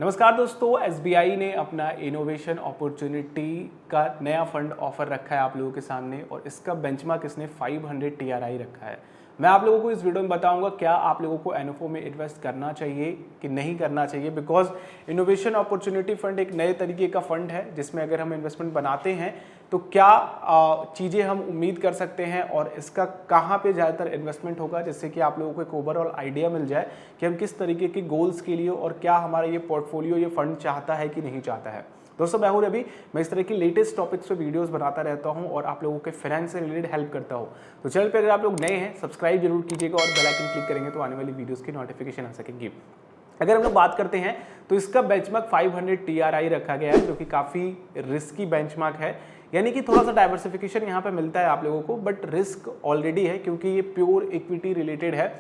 नमस्कार दोस्तों, एसबीआई ने अपना इनोवेशन अपॉर्चुनिटी का नया फंड ऑफर रखा है आप लोगों के सामने और इसका बेंचमार्क इसने 500 टीआरआई रखा है। मैं आप लोगों को इस वीडियो में बताऊंगा क्या आप लोगों को एनएफओ में इन्वेस्ट करना चाहिए कि नहीं करना चाहिए, बिकॉज इनोवेशन अपॉर्चुनिटी फंड एक नए तरीके का फंड है जिसमें अगर हम इन्वेस्टमेंट बनाते हैं तो क्या चीज़ें हम उम्मीद कर सकते हैं और इसका कहाँ पे ज़्यादातर इन्वेस्टमेंट होगा, जिससे कि आप लोगों को एक ओवरऑल आइडिया मिल जाए कि हम किस तरीके के गोल्स के लिए और क्या हमारा ये पोर्टफोलियो ये फंड चाहता है कि नहीं चाहता है। दोस्तों मैं हूं रवि, मैं इस तरह की लेटेस्ट टॉपिक्स पे वीडियोस बनाता रहता हूं और आप लोगों के फाइनेंस से रिलेटेड हेल्प करता हूं। तो चैनल पे अगर आप लोग नए हैं सब्सक्राइब जरूर कीजिएगा और बेल आइकन क्लिक करेंगे तो आने वाली वीडियोस की नोटिफिकेशन आ सकेंगी। अगर हम लोग बात करते हैं तो इसका बेंचमार्क 500 टीआरआई रखा गया है, जो कि काफ़ी रिस्की बेंचमार्क है, यानी कि थोड़ा सा डाइवर्सिफिकेशन यहाँ पे मिलता है आप लोगों को, बट रिस्क ऑलरेडी है क्योंकि ये प्योर इक्विटी रिलेटेड है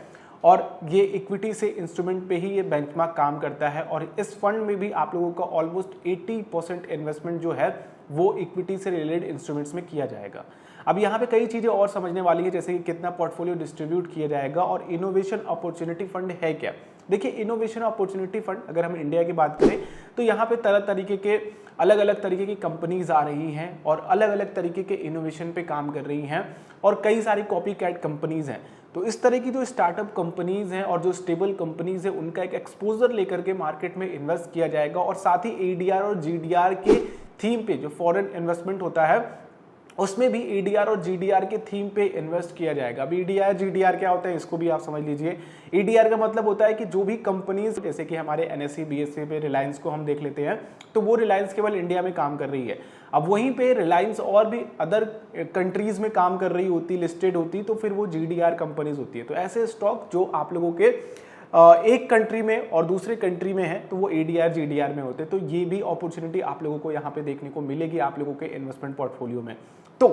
और ये इक्विटी से इंस्ट्रूमेंट पे ही ये बेंचमार्क काम करता है। और इस फंड में भी आप लोगों का ऑलमोस्ट 80% इन्वेस्टमेंट जो है वो इक्विटी से रिलेटेड इंस्ट्रूमेंट्स में किया जाएगा। अब यहाँ पे कई चीज़ें और समझने वाली है, जैसे कि कितना पोर्टफोलियो डिस्ट्रीब्यूट किया जाएगा और इनोवेशन अपॉर्चुनिटी फंड है क्या। देखिए, इनोवेशन अपॉर्चुनिटी फंड अगर हम इंडिया की बात करें तो यहाँ पे तरह तरीके के अलग अलग तरीके की कंपनीज आ रही हैं और अलग अलग तरीके के इनोवेशन पे काम कर रही हैं और कई सारी कॉपी कैट कंपनीज हैं। तो इस तरह की जो स्टार्टअप कंपनीज हैं और जो स्टेबल कंपनीज हैं उनका एक एक्सपोजर लेकर के मार्केट में इन्वेस्ट किया जाएगा और साथ ही एडीआर और जीडीआर के थीम पे जो फॉरेन इन्वेस्टमेंट होता है उसमें भी एडीआर और जीडीआर के थीम पे इन्वेस्ट किया जाएगा। अब एडीआर जीडीआर क्या होता है इसको भी आप समझ लीजिए। एडीआर का मतलब होता है कि जो भी कंपनीज, जैसे कि हमारे एनएसई बीएसई पे रिलायंस को हम देख लेते हैं, तो वो रिलायंस केवल इंडिया में काम कर रही है। अब वहीं पे रिलायंस और भी अदर कंट्रीज में काम कर रही होती, लिस्टेड होती, तो फिर वो जीडीआर कंपनीज होती है। तो ऐसे स्टॉक जो आप लोगों के एक कंट्री में और दूसरे कंट्री में है तो वो एडीआर जीडीआर में होते हैं। तो ये भी अपॉर्चुनिटी आप लोगों को यहाँ पे देखने को मिलेगी आप लोगों के इन्वेस्टमेंट पोर्टफोलियो में। तो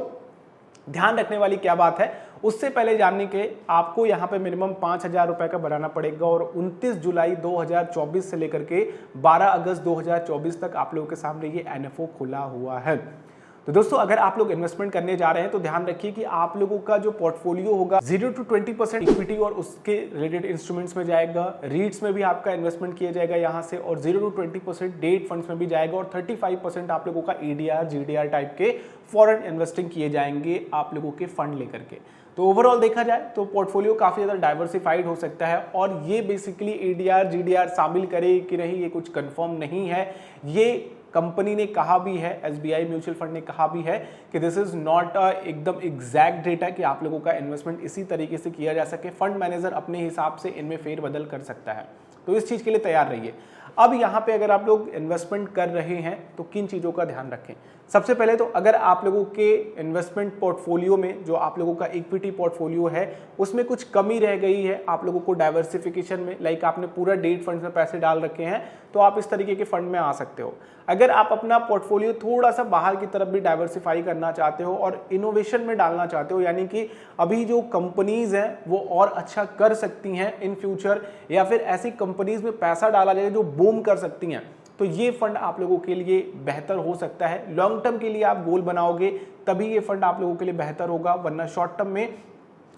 ध्यान रखने वाली क्या बात है, उससे पहले जानने के आपको यहाँ पे मिनिमम 5,000 रुपए का बनाना पड़ेगा और 29 जुलाई 2024 से लेकर के 12 अगस्त 2024 तक आप लोगों के सामने ये एनएफओ खुला हुआ है। तो दोस्तों अगर आप लोग इन्वेस्टमेंट करने जा रहे हैं तो ध्यान रखिए कि आप लोगों का जो पोर्टफोलियो होगा 0 to 20% इक्विटी और उसके रिलेटेड इंस्ट्रूमेंट्स में जाएगा, रीट्स में भी आपका इन्वेस्टमेंट किया जाएगा यहाँ से, और 0 to 20% डेट फंड्स में भी जाएगा और 35% आप लोगों का एडीआर जीडीआर टाइप के फॉरेन इन्वेस्टिंग किए जाएंगे आप लोगों के फंड लेकर के। तो ओवरऑल देखा जाए तो पोर्टफोलियो काफी ज्यादा डाइवर्सिफाइड हो सकता है और ये बेसिकली एडीआर जीडीआर शामिल करे कि नहीं ये कुछ कंफर्म नहीं है। ये कंपनी ने कहा भी है, एसबीआई म्यूचुअल फंड ने कहा भी है कि दिस इज नॉट एकदम एग्जैक्ट डेटा कि आप लोगों का इन्वेस्टमेंट इसी तरीके से किया जा सके। फंड मैनेजर अपने हिसाब से इनमें फेरबदल कर सकता है, तो इस चीज के लिए तैयार रहिए। अब यहाँ पे अगर आप लोग इन्वेस्टमेंट कर रहे हैं तो किन चीज़ों का ध्यान रखें। सबसे पहले तो अगर आप लोगों के इन्वेस्टमेंट पोर्टफोलियो में जो आप लोगों का इक्विटी पोर्टफोलियो है उसमें कुछ कमी रह गई है आप लोगों को डाइवर्सिफिकेशन में, लाइक आपने पूरा डेट फंड में पैसे डाल रखे हैं तो आप इस तरीके के फंड में आ सकते हो। अगर आप अपना पोर्टफोलियो थोड़ा सा बाहर की तरफ भी डाइवर्सिफाई करना चाहते हो और इनोवेशन में डालना चाहते हो, यानी कि अभी जो कंपनीज हैं वो और अच्छा कर सकती हैं इन फ्यूचर, या फिर ऐसी कंपनीज में पैसा डाला जाए जो बूम कर सकती हैं, तो ये फंड आप लोगों के लिए बेहतर हो सकता है। लॉन्ग टर्म के लिए आप गोल बनाओगे तभी ये फंड आप लोगों के लिए बेहतर होगा, वरना शॉर्ट टर्म में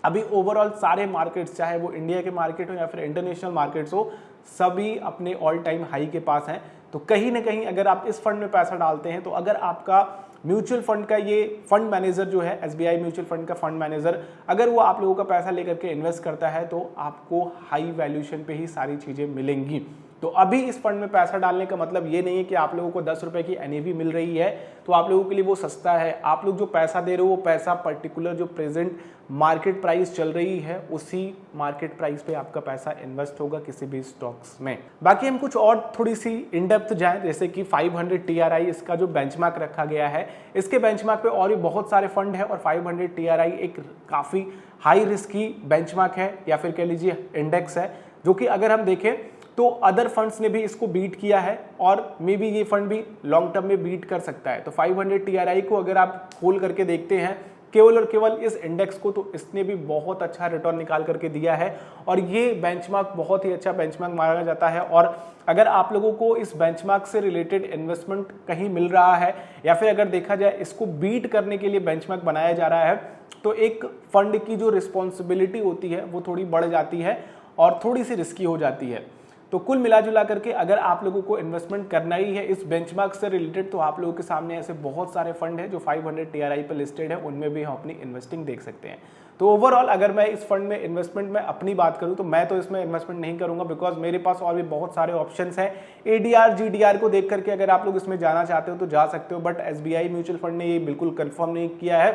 अभी ओवरऑल सारे मार्केट्स, चाहे वो इंडिया के मार्केट हो या फिर इंटरनेशनल मार्केट्स हो, सभी अपने ऑल टाइम हाई के पास हैं। तो कहीं ना कहीं अगर आप इस फंड में पैसा डालते हैं तो अगर आपका म्यूचुअल फंड का ये फंड मैनेजर जो है, एसबीआई म्यूचुअल फंड का फंड मैनेजर, अगर वो आप लोगों का पैसा लेकर के इन्वेस्ट करता है तो आपको हाई वैल्यूएशन पे ही सारी चीजें मिलेंगी। तो अभी इस फंड में पैसा डालने का मतलब ये नहीं है कि आप लोगों को 10 रुपए की एनएवी मिल रही है तो आप लोगों के लिए वो सस्ता है। आप लोग जो पैसा दे रहे हो वो पैसा पर्टिकुलर जो प्रेजेंट मार्केट प्राइस चल रही है उसी मार्केट प्राइस पे आपका पैसा इन्वेस्ट होगा किसी भी स्टॉक्स में। बाकी हम कुछ और थोड़ी सी इन डेप्थ जाएं, जैसे कि 500 टीआरआई इसका जो बेंचमार्क रखा गया है, इसके बेंचमार्क पे और भी बहुत सारे फंड है और 500 टीआरआई एक काफी हाई रिस्की बेंचमार्क है या फिर कह लीजिए इंडेक्स है, जो कि अगर हम देखें तो अदर फंड्स ने भी इसको बीट किया है और मे बी ये फंड भी लॉन्ग टर्म में बीट कर सकता है। तो 500 टीआरआई को अगर आप खोल करके देखते हैं केवल और केवल इस इंडेक्स को, तो इसने भी बहुत अच्छा रिटर्न निकाल करके दिया है और ये बेंचमार्क बहुत ही अच्छा बेंचमार्क माना जाता है। और अगर आप लोगों को इस बेंचमार्क से रिलेटेड इन्वेस्टमेंट कहीं मिल रहा है या फिर अगर देखा जाए इसको बीट करने के लिए बेंचमार्क बनाया जा रहा है, तो एक फंड की जो रिस्पॉन्सिबिलिटी होती है वो थोड़ी बढ़ जाती है और थोड़ी सी रिस्की हो जाती है। तो कुल मिला जुला करके अगर आप लोगों को इन्वेस्टमेंट करना ही है इस बेंचमार्क से रिलेटेड, तो आप लोगों के सामने ऐसे बहुत सारे फंड है जो 500 TRI पर लिस्टेड है, उनमें भी हम अपनी इन्वेस्टिंग देख सकते हैं। तो ओवरऑल अगर मैं इस फंड में इन्वेस्टमेंट में अपनी बात करूं तो मैं तो इसमें इन्वेस्टमेंट नहीं करूंगा, बिकॉज मेरे पास और भी बहुत सारे ऑप्शंस हैं। ADR GDR को देख करके अगर आप लोग इसमें जाना चाहते हो तो जा सकते हो, बट SBI म्यूचुअल फंड ने ये बिल्कुल कंफर्म नहीं किया है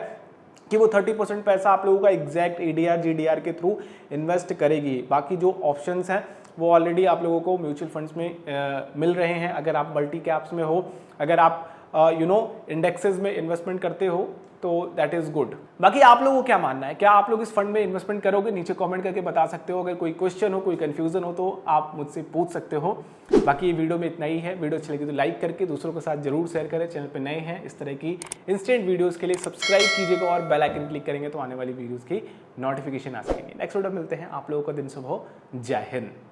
कि वो 30% पैसा आप लोगों का एग्जैक्ट ADR GDR के थ्रू इन्वेस्ट करेगी। बाकी जो ऑप्शंस हैं वो ऑलरेडी आप लोगों को म्यूचुअल फंड्स में मिल रहे हैं। अगर आप मल्टी कैप्स में हो, अगर आप इंडेक्सेस में इन्वेस्टमेंट करते हो तो दैट इज गुड। बाकी आप लोगों को क्या मानना है, क्या आप लोग इस फंड में इन्वेस्टमेंट करोगे? नीचे कमेंट करके बता सकते हो। अगर कोई क्वेश्चन हो, कोई कंफ्यूजन हो तो आप मुझसे पूछ सकते हो। बाकी ये वीडियो में इतना ही है। वीडियो अच्छी लगी तो लाइक करके दूसरों के साथ जरूर शेयर करें। चैनल पे नए हैं इस तरह की इंस्टेंट वीडियोस के लिए सब्सक्राइब कीजिएगा और बेल आइकन क्लिक करेंगे तो आने वाली वीडियोस की नोटिफिकेशन आ सकेंगे। नेक्स्ट वीडियो मिलते हैं। आप लोगों का दिन शुभ हो। जय हिंद।